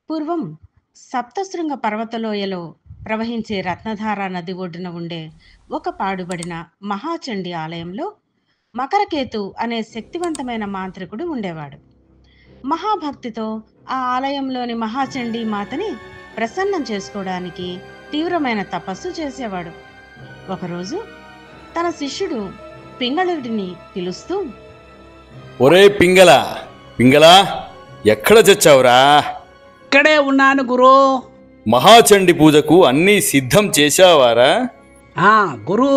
పూర్వం సప్తశృంగ పర్వతలోయలో ప్రవహించే రత్నధార నది ఒడ్డున ఉండే ఒక పాడుబడిన మహాచండి ఆలయంలో మకరకేతు అనే శక్తివంతమైన మాంత్రికుడు ఉండేవాడు. మహాభక్తితో ఆ ఆలయంలోని మహాచండీ మాతని ప్రసన్నం చేసుకోవడానికి తీవ్రమైన తపస్సు చేసేవాడు. ఒకరోజు తన శిష్యుడు పింగళుడిని పిలుస్తూ, ఒరే పింగళ, పింగళ, ఎక్కడ చచ్చావురా? ఇక్కడే ఉన్నాను గురూ. మహాచండి పూజకు అన్నీ సిద్ధం చేశావారా? గురూ,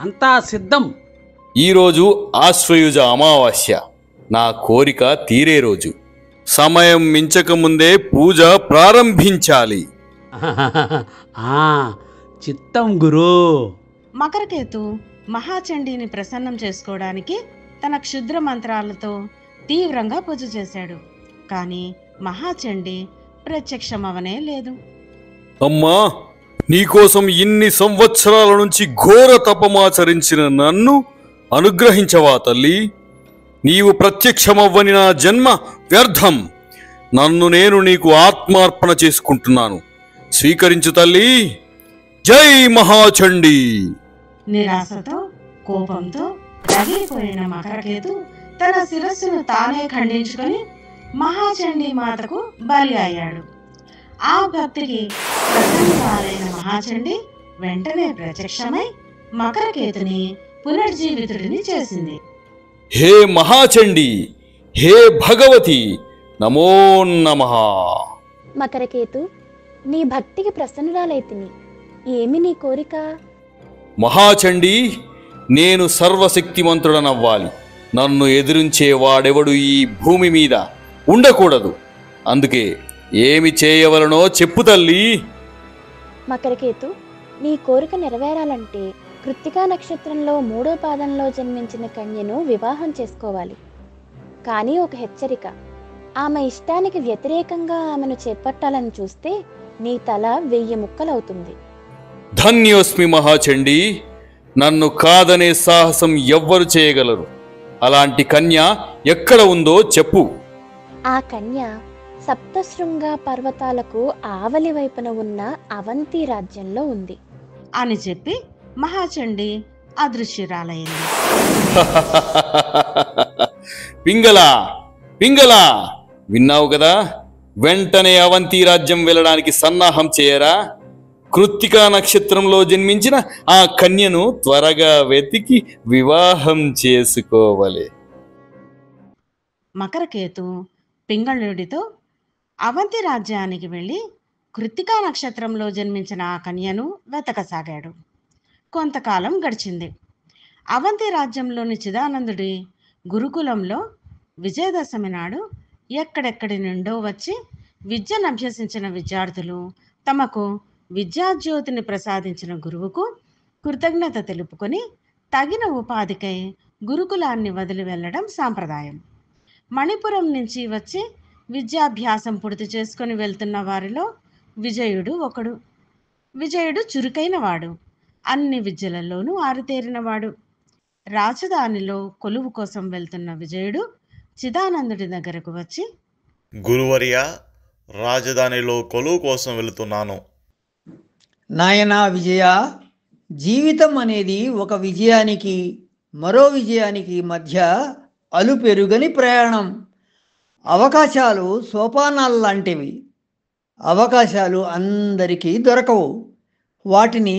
అంతా సిద్ధం. ఈరోజు ఆశ్వయుజ అమావాస్య, నా కోరిక తీరే రోజు. సమయం మించకముందే పూజ ప్రారంభించాలి. చిత్తం గురూ. మకరకేతు మహాచండీని ప్రసన్నం చేసుకోవడానికి తన క్షుద్ర మంత్రాలతో తీవ్రంగా పూజ చేశాడు. కానీ మహాచండి ప్రత్యక్షమవనే లేదు. అమ్మా, నీకోసం ఇన్ని సంవత్సరాల నుంచి ఘోర తపమాచరించిన నన్ను అనుగ్రహించవా తల్లి? నీవు ప్రత్యక్షమవ్వని నా జన్మ వ్యర్థం. నన్ను నేను నీకు ఆత్మార్పణ చేసుకుంటున్నాను. స్వీకరించు తల్లి. జై మహాచండి. నిరాశతో కోపంతో రగిలిపోయిన మకరకేతు తన శిరస్సును తానే ఖండించుకొని మహాచండీ మాతకు బలి అయ్యాడు. ఆ భక్తికి ప్రసన్నురాలైన మహాచండి వెంటనే ప్రత్యక్షమై మకరకేతుని పునర్జీవితుడిని చేసింది. హే మహాచండి, హే భగవతి, నమో నమః. మకరకేతు, నీ భక్తికి ప్రసన్నురాలైతిని. ఏమి నీ కోరిక? మహాచండి, నేను సర్వశక్తిమంతుడనవ్వాలి. నన్ను ఎదిరించే వాడెవడు ఈ భూమి మీద ఉండకూడదు. అందుకే ఏమి చేయవలనో చెప్పు తల్లి. మకరకేతు, నీ కోరిక నెరవేరాలంటే కృత్తికా నక్షత్రంలో 3వ పాదంలో జన్మించిన కన్యను వివాహం చేసుకోవాలి. కానీ ఒక హెచ్చరిక, ఆమె ఇష్టానికి వ్యతిరేకంగా ఆమెను చేపట్టాలని చూస్తే నీ తల 1000 ముక్కలవుతుంది. ధన్యోస్మి మహాచండి. నన్ను కాదనే సాహసం ఎవ్వరు చేయగలరు? అలాంటి కన్య ఎక్కడ ఉందో చెప్పు. ఆ కన్య సప్తశృంగ పర్వతాలకు ఆవలి వైపున ఉన్న అవంతి రాజ్యంలో ఉంది అని చెప్పి మహాచండి అదృశ్యురాలైంది. పింగళ, పింగళ, విన్నావు కదా? వెంటనే అవంతి రాజ్యం వెళ్ళడానికి సన్నాహం చేయరా. కృత్తికా నక్షత్రంలో జన్మించిన ఆ కన్యను త్వరగా వెతికి వివాహం చేసుకోవాలి. మకరకేతు పింగళుడితో అవంతి రాజ్యానికి వెళ్ళి కృత్తికా నక్షత్రంలో జన్మించిన ఆ కన్యను వెతకసాగాడు. కొంతకాలం గడిచింది. అవంతి రాజ్యంలోని చిదానందుడి గురుకులంలో విజయదశమి నాడు ఎక్కడెక్కడి నుండో వచ్చి విద్యను అభ్యసించిన విద్యార్థులు తమకు విద్యాజ్యోతిని ప్రసాదించిన గురువుకు కృతజ్ఞత తెలుపుకొని తగిన ఉపాధికై గురుకులాన్ని వదిలి వెళ్ళడం సాంప్రదాయం. మణిపురం నుంచి వచ్చి విద్యాభ్యాసం పూర్తి చేసుకొని వెళ్తున్న వారిలో విజయుడు ఒకడు. విజయుడు చురుకైనవాడు, అన్ని విద్యలలోనూ ఆరితేరినవాడు. రాజధానిలో కొలువు కోసం వెళ్తున్న విజయుడు చిదానందుడి దగ్గరకు వచ్చి, గురువర్య, రాజధానిలో కొలువు కోసం వెళుతున్నాను. నాయనా విజయ, జీవితం అనేది ఒక విజయానికి మరో విజయానికి మధ్య అలుపెరుగని ప్రయాణం. అవకాశాలు సోపానాలు లాంటివి. అవకాశాలు అందరికీ దొరకవు. వాటిని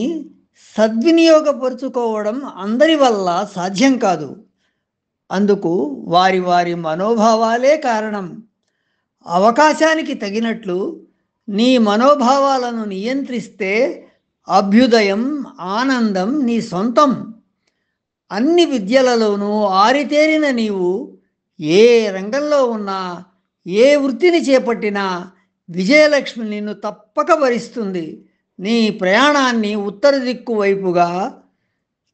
సద్వినియోగపరుచుకోవడం అందరి వల్ల సాధ్యం కాదు. అందుకు వారి వారి మనోభావాలే కారణం. అవకాశానికి తగినట్లు నీ మనోభావాలను నియంత్రిస్తే అభ్యుదయం, ఆనందం నీ సొంతం. అన్ని విద్యలలోనూ ఆరితేరిన నీవు ఏ రంగంలో ఉన్నా, ఏ వృత్తిని చేపట్టినా విజయలక్ష్మి నిన్ను తప్పక భరిస్తుంది. నీ ప్రయాణాన్ని ఉత్తర దిక్కు వైపుగా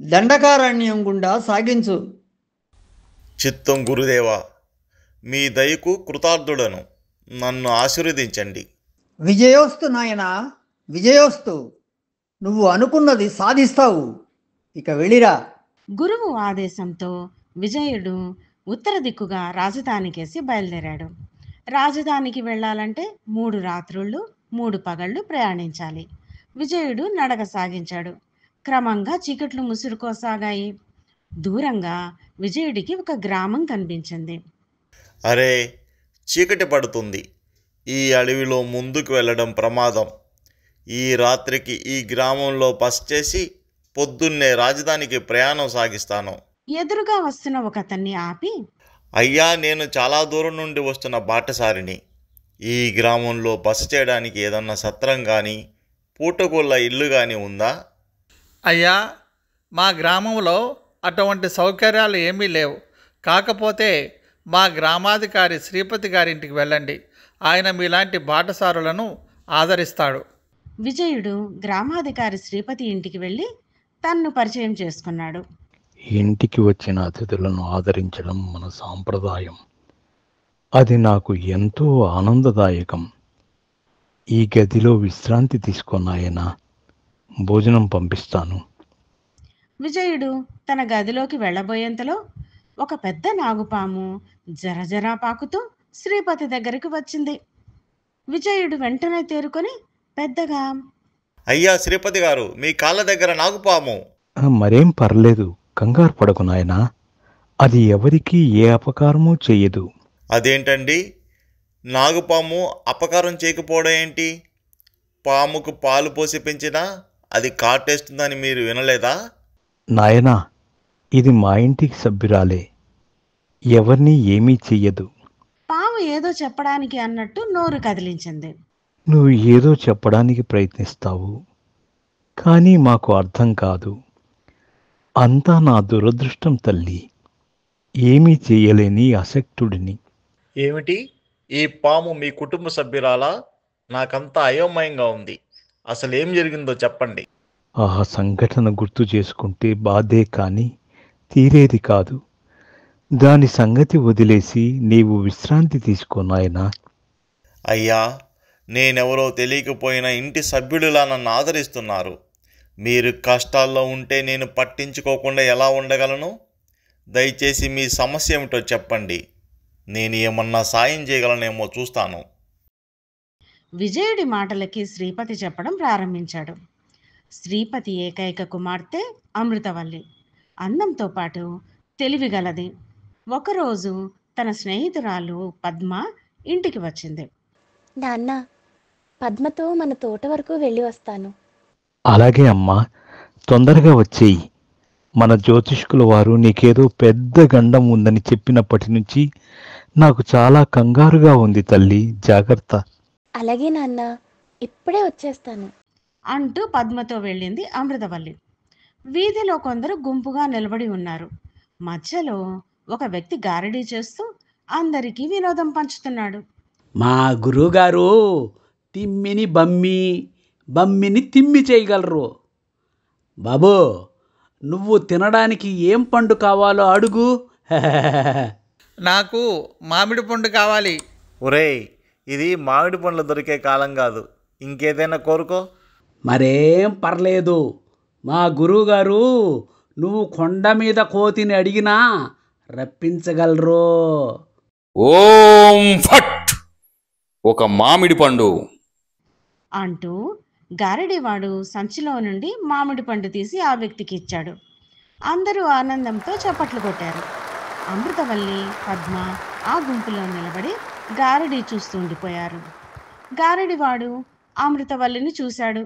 దండకారణ్యం గుండా సాగించు. చిత్తం గురుదేవా, మీ దయకు కృతార్థుడను. నన్ను ఆశీర్వదించండి. విజయోస్తు నాయనా, విజయోస్తు. నువ్వు అనుకున్నది సాధిస్తావు. ఇక వెళ్ళిరా. గురువు ఆదేశంతో విజయుడు ఉత్తర దిక్కుగా రాజధానికేసి బయలుదేరాడు. రాజధానికి వెళ్ళాలంటే 3 రాత్రుళ్ళు 3 పగళ్ళు ప్రయాణించాలి. విజయుడు నడక సాగించాడు. క్రమంగా చీకట్లు ముసురుకోసాగాయి. దూరంగా విజయుడికి ఒక గ్రామం కనిపించింది. అరే, చీకటి పడుతుంది. ఈ అడవిలో ముందుకు వెళ్ళడం ప్రమాదం. ఈ రాత్రికి ఈ గ్రామంలో బస చేసి పొద్దున్నే రాజధానికి ప్రయాణం సాగిస్తాను. ఎదురుగా వస్తున్న ఒక అతన్ని ఆపి, అయ్యా, నేను చాలా దూరం నుండి వస్తున్న బాటసారిని. ఈ గ్రామంలో బస చేయడానికి ఏదన్నా సత్రం కానీ పూటగొల్ల ఇల్లు కానీ ఉందా? అయ్యా, మా గ్రామంలో అటువంటి సౌకర్యాలు ఏమీ లేవు. కాకపోతే మా గ్రామాధికారి శ్రీపతి గారింటికి వెళ్ళండి. ఆయన మీలాంటి బాటసారులను ఆదరిస్తాడు. విజయుడు గ్రామాధికారి శ్రీపతి ఇంటికి వెళ్ళి తన్ను పరిచయం చేసుకున్నాడు. ఇంటికి వచ్చిన అతిథులను ఆదరించడం మన సాంప్రదాయం. అది నాకు ఎంతో ఆనందదాయకం. ఈ గదిలో విశ్రాంతి తీసుకున్నాయనా, భోజనం పంపిస్తాను. విజయుడు తన గదిలోకి వెళ్ళబోయేంతలో ఒక పెద్ద నాగుపాము జరజరా పాకుతూ శ్రీపతి దగ్గరికి వచ్చింది. విజయుడు వెంటనే తేరుకొని పెద్దగా, అయ్యా శ్రీపతి గారు, మీ కాళ్ళ దగ్గర నాగుపాము. మరేం పర్లేదు, కంగారు పడకు నాయనా. అది ఎవరికీ ఏ అపకారమూ చెయ్యదు. అదేంటండి, నాగుపాము అపకారం చేయకపోవడం ఏంటి? పాముకు పాలు పోసి పెంచినా అది కాటేస్తుందని మీరు వినలేదా? నాయనా, ఇది మా ఇంటికి సభ్యురాలే, ఎవరినీ ఏమీ చెయ్యదు. పాము ఏదో చెప్పడానికి అన్నట్టు నోరు కదిలించింది. నువ్వు ఏదో చెప్పడానికి ప్రయత్నిస్తావు, కానీ మాకు అర్థం కాదు. అంతా నా దురదృష్టం తల్లి. ఏమీ చెయ్యలేని అశక్తుడిని. ఏమిటి, ఈ పాము మీ కుటుంబ సభ్యురాలా? నాకంతా అయోమయంగా ఉంది. అసలు ఏం జరిగిందో చెప్పండి. ఆ సంఘటన గుర్తు చేసుకుంటే బాధే కానీ తీరేది కాదు. దాని సంగతి వదిలేసి నీవు విశ్రాంతి తీసుకో నాయనా. అయ్యా, నేనెవరో తెలియకపోయినా ఇంటి సభ్యుడిలా నన్ను ఆదరిస్తున్నారు. మీరు కష్టాల్లో ఉంటే నేను పట్టించుకోకుండా ఎలా ఉండగలను? దయచేసి మీ సమస్య ఏమిటో చెప్పండి. నేను ఏమన్నా సాయం చేయగలనేమో చూస్తాను. విజయుడి మాటలకి శ్రీపతి చెప్పడం ప్రారంభించాడు. శ్రీపతి ఏకైక కుమార్తె అమృతవల్లి. అందంతో పాటు తెలివిగలది. ఒకరోజు తన స్నేహితురాలు పద్మ ఇంటికి వచ్చింది. నాన్న, పద్మతో మన తోట వరకు వెళ్ళి వస్తాను. అలాగే అమ్మా, తొందరగా వచ్చేయి. మన జ్యోతిష్కుల వారు నీకేదో పెద్ద గండం ఉందని చెప్పినప్పటి నుంచి నాకు చాలా కంగారుగా ఉంది తల్లి, జాగ్రత్త. అలాగే నాన్న, ఇప్పుడే వచ్చేస్తాను అంటూ పద్మతో వెళ్ళింది అమృతవల్లి. వీధిలో కొందరు గుంపుగా నిలబడి ఉన్నారు. మధ్యలో ఒక వ్యక్తి గారడీ చేస్తూ అందరికీ వినోదం పంచుతున్నాడు. మా గురువుగారు తిమ్మిని బమ్మి, బమ్మిని తిమ్మి చేయగలరు. బాబు, నువ్వు తినడానికి ఏం పండు కావాలో అడుగు. నాకు మామిడి పండు కావాలి. ఒరేయ్, ఇది మామిడి పండ్లు దొరికే కాలం కాదు. ఇంకేదైనా కోరుకో. మరేం పర్లేదు. మా గురువుగారు నువ్వు కొండ మీద కోతిని అడిగినా రప్పించగలరు. ఓం ఫట్! ఒక మామిడి పండు. అంటూ గారడీవాడు సంచిలో నుండి మామిడి పండు తీసి ఆ వ్యక్తికి ఇచ్చాడు. అందరూ ఆనందంతో చప్పట్లు కొట్టారు. అమృతవల్లి, పద్మ ఆ గుంపులో నిలబడి గారడీ చూస్తూ ఉండిపోయారు. గారడీవాడు అమృతవల్లిని చూశాడు.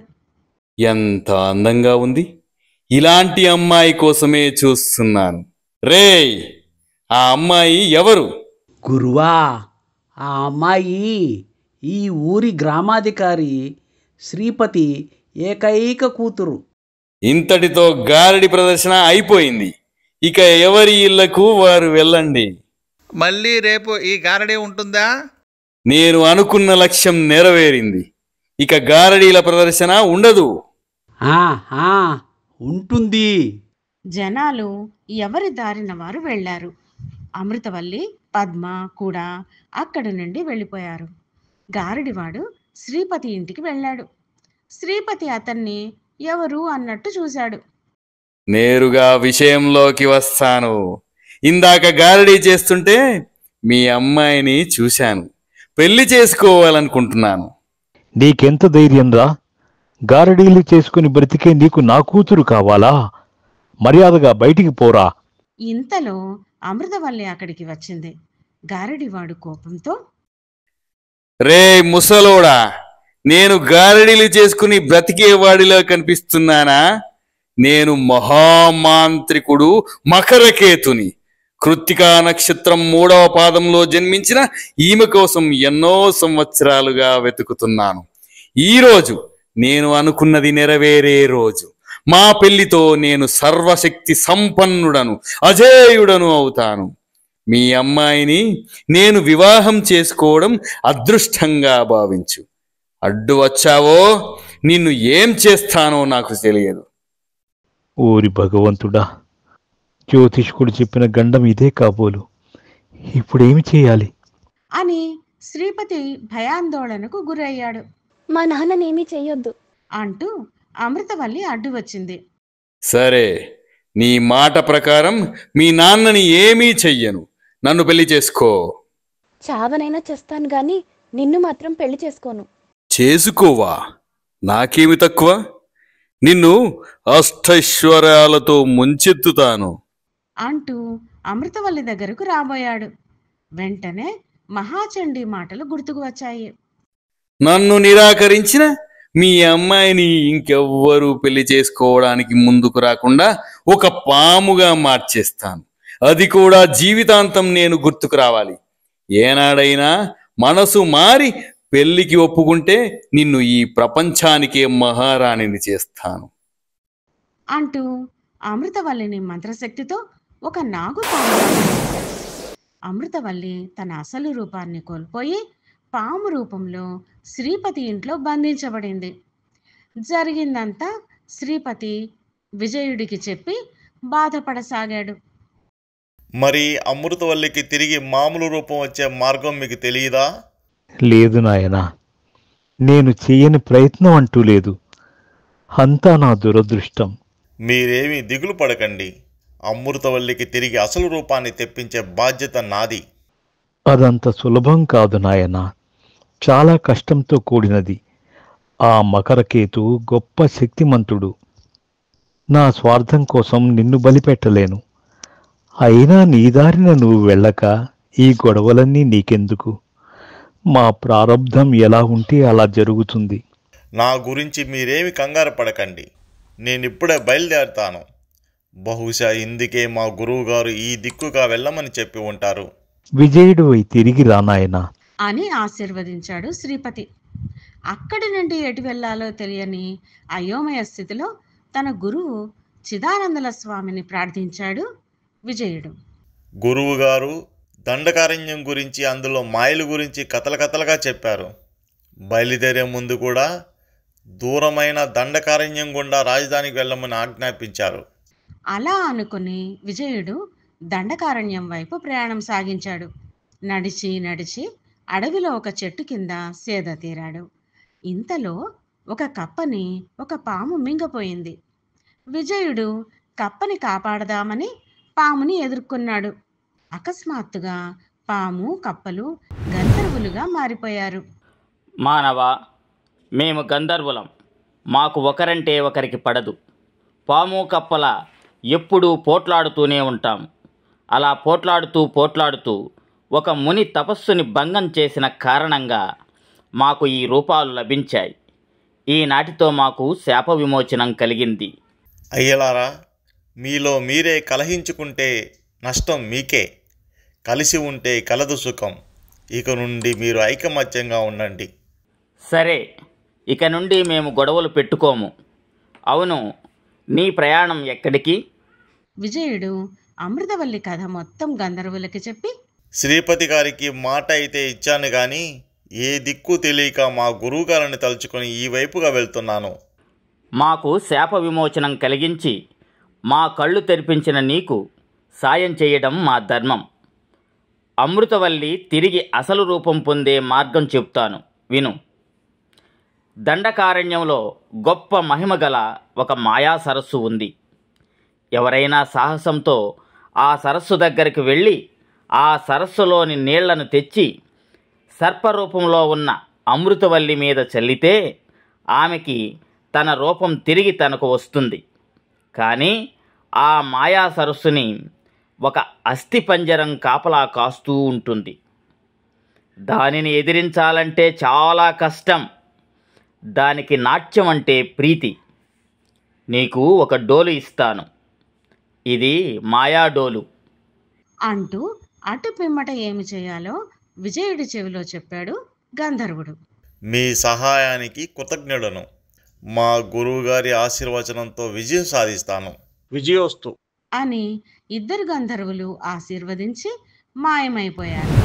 ఎంత అందంగా ఉంది! ఇలాంటి అమ్మాయి కోసమే చూస్తున్నాను. రేయ్, ఆ అమ్మాయి ఎవరు? గురువా, ఆ అమ్మాయి ఈ ఊరి గ్రామాధికారి శ్రీపతి ఏకైక కూతురు. ఇంతటితో గారడి ప్రదర్శన అయిపోయింది. ఇక ఎవరి ఇళ్లకు వారు వెళ్ళండి. మళ్ళీ రేపు ఈ గారడీ ఉంటుందా? నేను అనుకున్న లక్ష్యం నెరవేరింది. ఇక గారడీల ప్రదర్శన ఉండదు. ఉంటుంది. జనాలు ఎవరి దారిన వారు వెళ్ళారు. అమృతవల్లి, పద్మ కూడా అక్కడి నుండి వెళ్ళిపోయారు. గారడివాడు శ్రీపతి ఇంటికి వెళ్ళాడు. శ్రీపతి అతన్ని ఎవరు అన్నట్టు చూశాడు. నేరుగా విషయంలోకి వస్తాను. ఇందాక గారడీ చేస్తుంటే మీ అమ్మాయిని చూశాను. పెళ్లి చేసుకోవాలనుకుంటున్నాను. నీకెంత ధైర్యంరా? గారడీలు చేసుకుని బ్రతికే నీకు నా కూతురు కావాలా? మర్యాదగా బయటికి పోరా. ఇంతలో అమృతవల్లి అక్కడికి వచ్చింది. గారడివాడు కోపంతో, రే ముసలోడా, నేను గారడీలు చేసుకుని బ్రతికేవాడిలా కనిపిస్తున్నానా? నేను మహామాంత్రికుడు మకరకేతుని. కృత్తికా నక్షత్రం 3వ పాదంలో జన్మించిన ఈమె కోసం ఎన్నో సంవత్సరాలుగా వెతుకుతున్నాను. ఈరోజు నేను అనుకున్నది నెరవేరే రోజు. మా పెళ్లితో నేను సర్వశక్తి సంపన్నుడను, అజేయుడను అవుతాను. మీ అమ్మాయిని నేను వివాహం చేసుకోవడం అదృష్టంగా భావించు. అడ్డు వచ్చావో నిన్ను ఏం చేస్తానో నాకు తెలియదు. ఓరి భగవంతుడా, జ్యోతిష్కుడు చెప్పిన గండం ఇదే కాబోలు. ఇప్పుడేమి చేయాలి? అని శ్రీపతి భయాందోళనకు గురయ్యాడు. మా నాన్ననేమీ చెయ్యొద్దు అంటూ అమృతవల్లి అడ్డు వచ్చింది. సరే, నీ మాట ప్రకారం మీ నాన్నని ఏమీ చెయ్యను. నన్ను పెళ్లి చేసుకో. చావనైనా చేస్తాను గాని నిన్ను మాత్రం పెళ్లి చేసుకోను. చేసుకోవా? నాకేమి తక్కువ? నిన్ను అష్టైశ్వర్యాలతో ముంచెత్తుతాను అంటూ అమృతవల్లి దగ్గరకు రాబోయాడు. వెంటనే మహాచండీ మాటలు గుర్తుకు వచ్చాయి. నన్ను నిరాకరించిన మీ అమ్మాయిని ఇంకెవ్వరూ పెళ్లి చేసుకోవడానికి ముందుకు రాకుండా ఒక పాముగా మార్చేస్తాను. అది కూడా జీవితాంతం నేను గుర్తుకు రావాలి. ఏనాడైనా మనసు మారి పెళ్లికి ఒప్పుకుంటే నిన్ను ఈ ప్రపంచానికే మహారాణిని చేస్తాను అంటూ అమృతవల్లిని మంత్రశక్తితో ఒక నాగుపాము. అమృతవల్లి తన అసలు రూపాన్ని కోల్పోయి పాము రూపంలో శ్రీపతి ఇంట్లో బంధించబడింది. జరిగిందంతా శ్రీపతి విజయుడికి చెప్పి బాధపడసాగాడు. మరి అమృతవల్లికి తిరిగి మామూలు రూపం వచ్చే మార్గం మీకు తెలియదా? లేదు నాయనా, నేను చెయ్యని ప్రయత్నం అంటూ లేదు. అంతా నా దురదృష్టం. మీరేమీ దిగులు పడకండి. అమృతవల్లికి తిరిగి అసలు రూపాన్ని తెప్పించే బాధ్యత నాది. అదంత సులభం కాదు నాయనా, చాలా కష్టంతో కూడినది. ఆ మకరకేతు గొప్ప శక్తిమంతుడు. నా స్వార్థం కోసం నిన్ను బలిపెట్టలేను. అయినా నీ దారిన నువ్వు వెళ్ళక ఈ గొడవలన్నీ నీకెందుకు? మా ప్రారబ్ధం ఎలా ఉంటే అలా జరుగుతుంది. నా గురించి మీరేమి కంగారు పడకండి. నేనిప్పుడే బయలుదేరుతాను. బహుశా ఇందుకే మా గురువుగారు ఈ దిక్కుగా వెళ్ళమని చెప్పి ఉంటారు. విజయుడు తిరిగి రానాయనా అని ఆశీర్వదించాడు శ్రీపతి. అక్కడి నుండి ఎటు వెళ్ళాలో తెలియని అయోమయ స్థితిలో తన గురువు చిదానందల స్వామిని ప్రార్థించాడు విజయుడు. గురువుగారు దండకారణ్యం గురించి, అందులో మాయల గురించి కథలుగా చెప్పారు. బయలుదేరే ముందు కూడా దూరమైన దండకారణ్యం గుండా రాజధానికి వెళ్ళమని ఆజ్ఞాపించారు. అలా అనుకుని విజయుడు దండకారణ్యం వైపు ప్రయాణం సాగించాడు. నడిచి నడిచి అడవిలో ఒక చెట్టు కింద సేద తీరాడు. ఇంతలో ఒక కప్పని ఒక పాము మింగపోయింది. విజయుడు కప్పని కాపాడదామని పాముని ఎదుర్కొన్నాడు. అకస్మాత్తుగా పాము కప్పలు గంధర్వులుగా మారిపోయారు. మానవ, మేము గంధర్వులం. మాకు ఒకరంటే ఒకరికి పడదు. పాము కప్పల ఎప్పుడూ పోట్లాడుతూనే ఉంటాం. అలా పోట్లాడుతూ ఒక ముని తపస్సుని భంగం చేసిన కారణంగా మాకు ఈ రూపాలు లభించాయి. ఈనాటితో మాకు శాప విమోచనం కలిగింది. అయ్యలారా, మీలో మీరే కలహించుకుంటే నష్టం మీకే. కలిసి ఉంటే కలదు సుఖం. ఇక నుండి మీరు ఐకమత్యంగా ఉండండి. సరే, ఇక నుండి మేము గొడవలు పెట్టుకోము. అవును, నీ ప్రయాణం ఎక్కడికి? విజయుడు అమృతవల్లి కథ మొత్తం గంధర్వులకి చెప్పి, శ్రీపతి గారికి మాట అయితే ఇచ్చాను కానీ ఏ దిక్కు తెలియక మా గురువుగారిని తలుచుకొని ఈ వైపుగా వెళ్తున్నాను. మాకు శాప విమోచనం కలిగించి మా కళ్ళు తెరిపించిన నీకు సాయం చేయడం మా ధర్మం. అమృతవల్లి తిరిగి అసలు రూపం పొందే మార్గం చెప్తాను, విను. దండకారణ్యంలో గొప్ప మహిమగల ఒక మాయా సరస్సు ఉంది. ఎవరైనా సాహసంతో ఆ సరస్సు దగ్గరికి వెళ్ళి ఆ సరస్సులోని నీళ్లను తెచ్చి సర్పరూపంలో ఉన్న అమృతవల్లి మీద చల్లితే ఆమెకి తన రూపం తిరిగి తనకు వస్తుంది. కానీ ఆ మాయా సరస్సుని ఒక అస్థిపంజరం కాపలా కాస్తూ ఉంటుంది. దానిని ఎదిరించాలంటే చాలా కష్టం. దానికి నాట్యం అంటే ప్రీతి. నీకు ఒక డోలు ఇస్తాను. ఇది మాయా డోలు అంటూ అటు పిమ్మట ఏమి చేయాలో విజయుడి చెవిలో చెప్పాడు గంధర్వుడు. మీ సహాయానికి కృతజ్ఞుడను. మా గురువుగారి ఆశీర్వచనంతో విజయం సాధిస్తాను. విజయోస్తు అని ఇద్దరు గంధర్వులు ఆశీర్వదించి మాయమైపోయారు.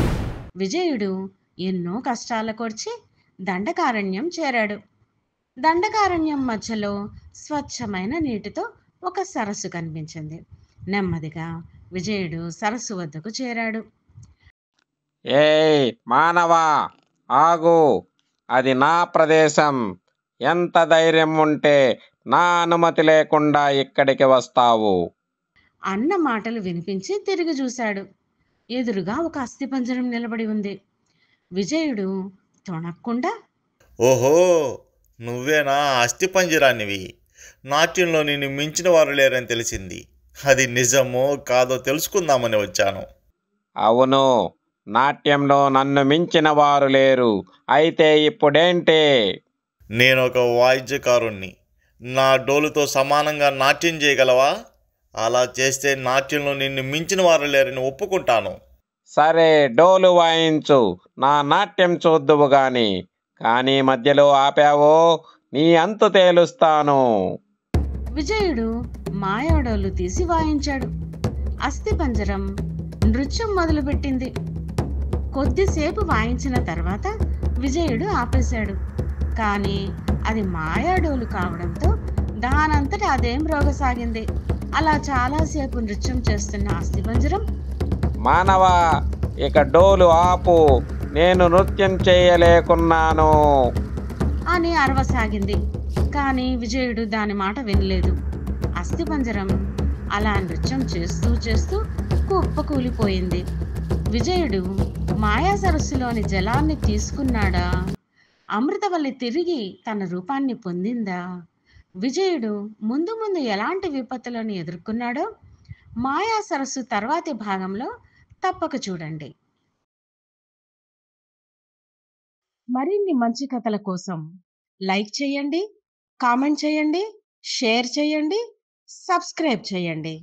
విజయుడు ఎన్నో కష్టాల కొర్చి దండకారణ్యం చేరాడు. దండకారణ్యం మధ్యలో స్వచ్ఛమైన నీటితో ఒక సరస్సు కనిపించింది. నెమ్మదిగా విజయుడు సరస్సు వద్దకు చేరాడు. ఏయ్ మానవా, ఆగు! అది నా ప్రదేశం. ఎంత ధైర్యం ఉంటే నా అనుమతి లేకుండా ఇక్కడికి వస్తావు? అన్న మాటలు వినిపించి తిరిగి చూశాడు. ఎదురుగా ఒక అస్థిపంజరం నిలబడి ఉంది. విజయుడు తొణక్కుండా, ఓహో, నువ్వేనా అస్థిపంజరానివి? నాట్యంలో నిన్ను మించిన వారు లేరని తెలిసింది. అది నిజమో కాదో తెలుసుకుందామని వచ్చాను. అవును, నాట్యంలో నన్ను మించిన వారు లేరు. అయితే ఇప్పుడేంటి? నేనొక వాయిద్యకారుణ్ణి. నా డోలుతో సమానంగా నాట్యం చేయగలవా? అలా చేస్తే నాట్యంలో నిన్ను మించిన వారు లేరని ఒప్పుకుంటాను. సరే, డోలు వాయించు, నా నాట్యం చూద్దువు గాని. కానీ మధ్యలో ఆపావో నీ అంతు తేలుస్తాను. విజయుడు మాయాడోలు తీసి వాయించాడు. అస్థిపంజరం నృత్యం మొదలుపెట్టింది. కొద్దిసేపు వాయించిన తర్వాత విజయుడు ఆపేశాడు. కానీ అది మాయాడోలు కావడంతో దానంతట అదేం రోగసాగింది. అలా చాలాసేపు నృత్యం చేస్తున్న అస్థిపంజరం, మానవా, ఇక డోలు ఆపు, నేను నృత్యం చేయలేకున్నాను అని అరవసాగింది. కానీ విజయుడు దాని మాట వినలేదు. అస్థిపంజరం అలా నృత్యం చేస్తూ చేస్తూ కుప్పకూలిపోయింది. విజయుడు మాయా సరస్సులోని జలాన్ని తీసుకున్నాడా? అమృతవల్లి తిరిగి తన రూపాన్ని పొందిందా? విజయుడు ముందు ముందు ఎలాంటి విపత్తులను ఎదుర్కొన్నాడో మాయా సరస్సు తర్వాతి భాగంలో తప్పక చూడండి. మరిన్ని మంచి కథల కోసం లైక్ చేయండి, కామెంట్ చేయండి, షేర్ చేయండి, సబ్స్క్రైబ్ చేయండి.